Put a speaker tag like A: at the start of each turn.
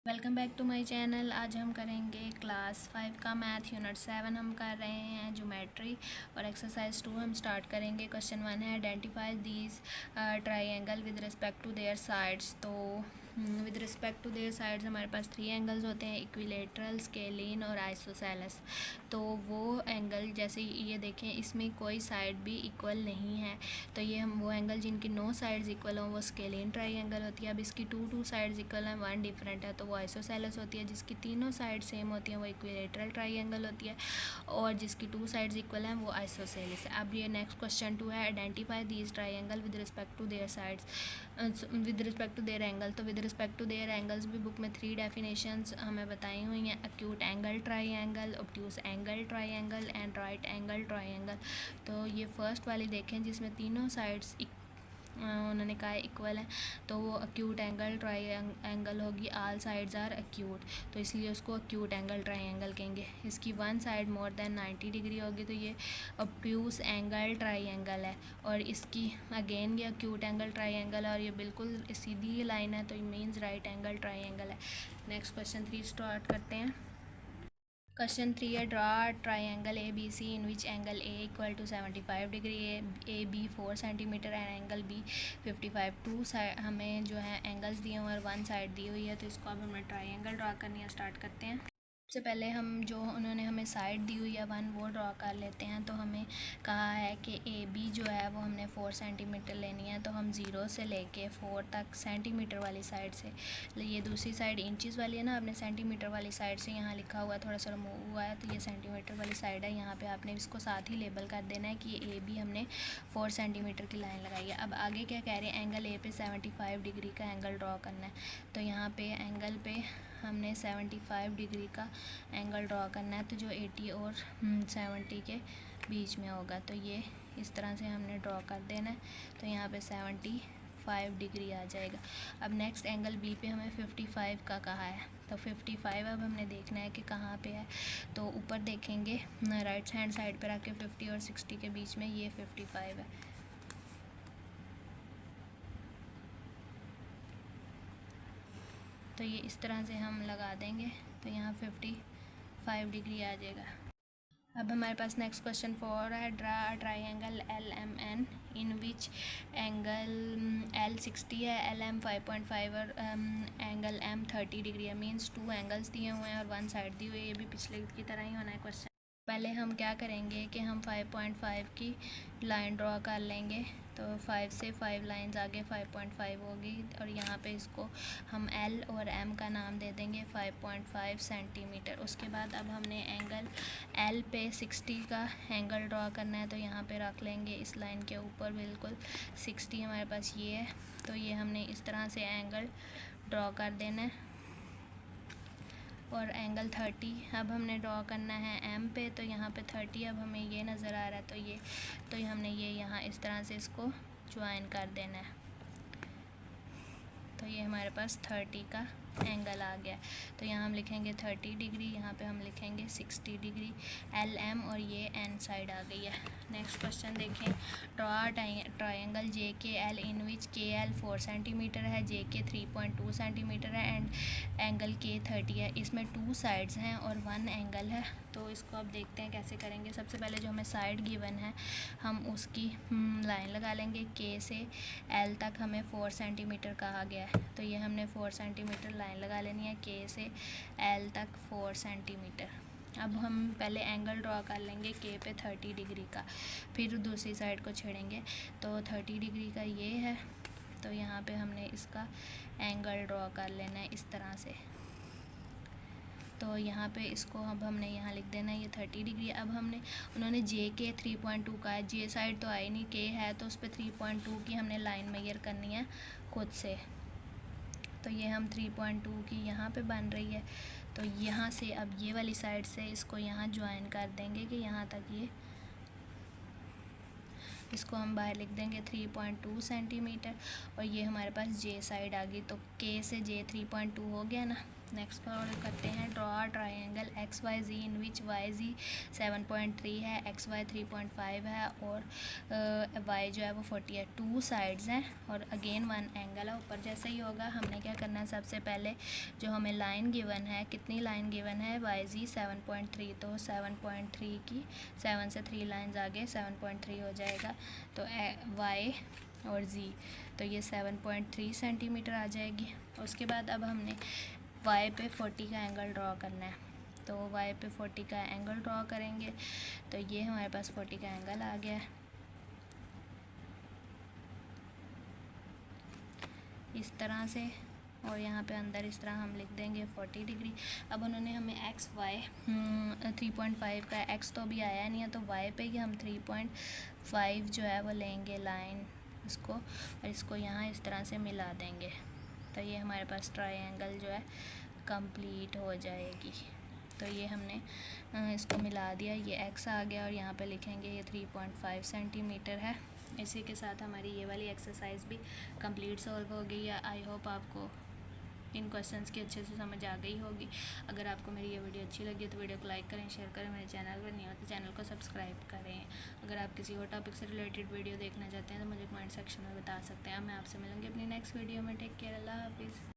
A: Welcome back to my channel. आज हम करेंगे क्लास 5 का मैथ यूनिट 7 हम कर रहे हैं ज्योमेट्री और एक्सरसाइज 2 हम स्टार्ट करेंगे। क्वेश्चन 1 है identify these triangle with respect to their sides. तो with respect to their sides हमारे पास 3 एंगल्स होते हैं, इक्विलेटरल, स्केलिन और आइसोसेलेस। तो वो एंगल जैसे ये देखें, इसमें कोई साइड भी इक्वल नहीं है, तो ये हम वो एंगल जिनकी 9 साइड्स इक्वल हों वो स्केलिन ट्राइंगल होती है। अब इसकी टू साइड्स इक्वल हैं, 1 डिफरेंट है, तो वो आइसोसेलेस होती है। जिसकी तीनों साइड सेम होती हैं वो इक्विलेटरल ट्राइंगल होती है, और जिसकी 2 साइड्स इक्वल हैं वो आइसोसेलेस है। अब ये नेक्स्ट क्वेश्चन 2 है identify these triangle with respect to their sides with respect to their angle. तो with respect to their angles भी बुक में 3 डेफिनेशंस हमें बताई हुई हैं, acute angle triangle, obtuse angle triangle and right angle triangle. तो ये फर्स्ट वाली देखें जिसमें तीनों साइड्स उन्होंने कहा इक्वल है, तो वो एक्यूट एंगल ट्राइंगल होगी, ऑल साइड्स आर एक्यूट, तो इसलिए उसको एक्यूट एंगल ट्राइंगल कहेंगे। इसकी one side more than 90 degree होगी तो ये ऑब्ट्यूज एंगल ट्राइंगल है, और इसकी अगेन ये एक्यूट एंगल ट्राइंगल और ये बिल्कुल सीधी लाइन है, तो ये मीन्स राइट एंगल ट्राइंगल है। नेक्स्ट क्वेश्चन 3 स्टार्ट करते हैं। क्वेश्चन 3 है draw triangle A B C in which angle A equal to 75 degree, A B 4 centimetre and angle B 55। Two side हमें जो है एंगल्स दिए हुए और वन साइड दी हुई है, तो इसको अब हमें ट्राइंगल ड्रा करनी है। स्टार्ट करते हैं। सबसे पहले हम जो उन्होंने हमें साइड दी हुई है 1 वो ड्रा कर लेते हैं। तो हमें कहा है कि ए बी जो है वो हमने 4 सेंटीमीटर लेनी है, तो हम 0 से लेके 4 तक सेंटीमीटर वाली साइड से, ये दूसरी साइड इंचज़ वाली है ना, आपने सेंटीमीटर वाली साइड से यहाँ लिखा हुआ है, थोड़ा सा रिमूव हुआ है, तो ये सेंटीमीटर वाली साइड है। यहाँ पे आपने इसको साथ ही लेबल कर देना है कि ए बी हमने 4 सेंटीमीटर की लाइन लगाई है। अब आगे क्या कह रहे हैं, एंगल ए पे 75 डिग्री का एंगल ड्रा करना है, तो यहाँ पे एंगल पे हमने 75 डिग्री का एंगल ड्रा करना है, तो जो 80 और 70 के बीच में होगा, तो ये इस तरह से हमने ड्रा कर देना है, तो यहाँ पे 75 डिग्री आ जाएगा। अब नेक्स्ट एंगल बी पे हमें 55 का कहा है, तो 55 अब हमने देखना है कि कहाँ पे है, तो ऊपर देखेंगे राइट हैंड साइड पे रख के 50 और 60 के बीच में ये 55 है। तो ये इस तरह से हम लगा देंगे, तो यहाँ 55 डिग्री आ जाएगा। अब हमारे पास नेक्स्ट क्वेश्चन 4 है draw triangle L M N in which angle L 60 है, एल एम 5.5 और एंगल एम 30 डिग्री है। मीन्स 2 एंगल्स दिए हुए हैं और 1 साइड दी हुई है, ये भी पिछले की तरह ही होना है क्वेश्चन। पहले हम क्या करेंगे कि हम 5.5 की लाइन ड्रॉ कर लेंगे, तो 5 से 5 लाइंस आगे 5.5 होगी, और यहाँ पे इसको हम L और M का नाम दे देंगे 5.5 सेंटीमीटर। उसके बाद अब हमने एंगल L पे 60 का एंगल ड्रॉ करना है, तो यहाँ पे रख लेंगे इस लाइन के ऊपर बिल्कुल 60 हमारे पास ये है, तो ये हमने इस तरह से एंगल ड्रॉ कर देना है। और एंगल 30 अब हमने ड्रॉ करना है एम पे, तो यहाँ पे 30 अब हमें ये नज़र आ रहा है, तो ये हमने ये यहाँ इस तरह से इसको ज्वाइन कर देना है, तो ये हमारे पास 30 का एंगल आ गया। तो यहाँ हम लिखेंगे 30 डिग्री, यहाँ पे हम लिखेंगे 60 डिग्री, एल एम और ये एन साइड आ गई है। नेक्स्ट क्वेश्चन देखें ड्रॉ ट्राइंगल जे के एल इन विच के एल 4 सेंटीमीटर है, जे के 3.2 सेंटीमीटर है एंड एंगल के 30 है। इसमें 2 साइड्स हैं और 1 एंगल है, तो इसको अब देखते हैं कैसे करेंगे। सबसे पहले जो हमें साइड गिवन है हम उसकी लाइन लगा लेंगे, के से एल तक हमें 4 सेंटीमीटर कहा गया है, तो ये हमने 4 सेंटीमीटर लाइन लगा लेनी है, के से एल तक 4 सेंटीमीटर। अब हम पहले एंगल ड्रॉ कर लेंगे के पे 30 डिग्री का, फिर दूसरी साइड को छेड़ेंगे, तो 30 डिग्री का ये है, तो यहाँ पे हमने इसका एंगल ड्रॉ कर लेना है इस तरह से, तो यहाँ पे इसको अब हमने यहाँ लिख देना है ये 30 डिग्री। अब हमने उन्होंने जे के 3.2 का है, जे साइड तो आई नहीं, के है, तो उस पर 3.2 की हमने लाइन मेजर करनी है खुद से, तो ये हम 3.2 की यहाँ पे बन रही है, तो यहाँ से अब ये वाली साइड से इसको यहाँ ज्वाइन कर देंगे कि यहाँ तक ये, इसको हम बाहर लिख देंगे 3.2 सेंटीमीटर, और ये हमारे पास जे साइड आ गई, तो के से जे 3.2 हो गया ना, नेक्स्ट फॉलो करते हैं, ड्रॉ ट्राइंगल एक्स वाई जी इन विच वाई जी 7.3 है, एक्स वाई 3.5 है और वाई जो है वो 40 है। 2 साइड्स हैं और अगेन 1 एंगल है। ऊपर जैसे ही होगा हमने क्या करना है, सबसे पहले जो हमें लाइन गिवन है, कितनी लाइन गिवन है, वाई जी 7.3, तो 7.3 की 7 से 3 लाइन्स आगे 7.3 हो जाएगा, तो वाई और जी तो ये 7.3 सेंटीमीटर आ जाएगी। उसके बाद अब हमने वाई पे 40 का एंगल ड्रॉ करना है, तो वाई पे 40 का एंगल ड्रॉ करेंगे, तो ये हमारे पास 40 का एंगल आ गया है इस तरह से, और यहाँ पे अंदर इस तरह हम लिख देंगे 40 डिग्री। अब उन्होंने हमें एक्स वाई 3.5 का एक्स तो अभी आया नहीं है, तो वाई पे ही हम 3.5 जो है वो लेंगे लाइन इसको, और इसको यहाँ इस तरह से मिला देंगे, तो ये हमारे पास ट्रायंगल जो है कंप्लीट हो जाएगी। तो ये हमने इसको मिला दिया, ये एक्स आ गया और यहाँ पे लिखेंगे ये 3.5 सेंटीमीटर है। इसी के साथ हमारी ये वाली एक्सरसाइज भी कंप्लीट सॉल्व हो गई है। आई होप आपको इन क्वेश्चंस की अच्छे से समझ आ गई होगी। अगर आपको मेरी ये वीडियो अच्छी लगी तो वीडियो को लाइक करें, शेयर करें, मेरे चैनल पर नहीं हो तो चैनल को सब्सक्राइब करें। अगर आप किसी और टॉपिक से रिलेटेड वीडियो देखना चाहते हैं तो मुझे कमेंट सेक्शन में बता सकते हैं। मैं आपसे मिलूँगी अपनी नेक्स्ट वीडियो में। टेक केयर, अल्लाह हाफिज़।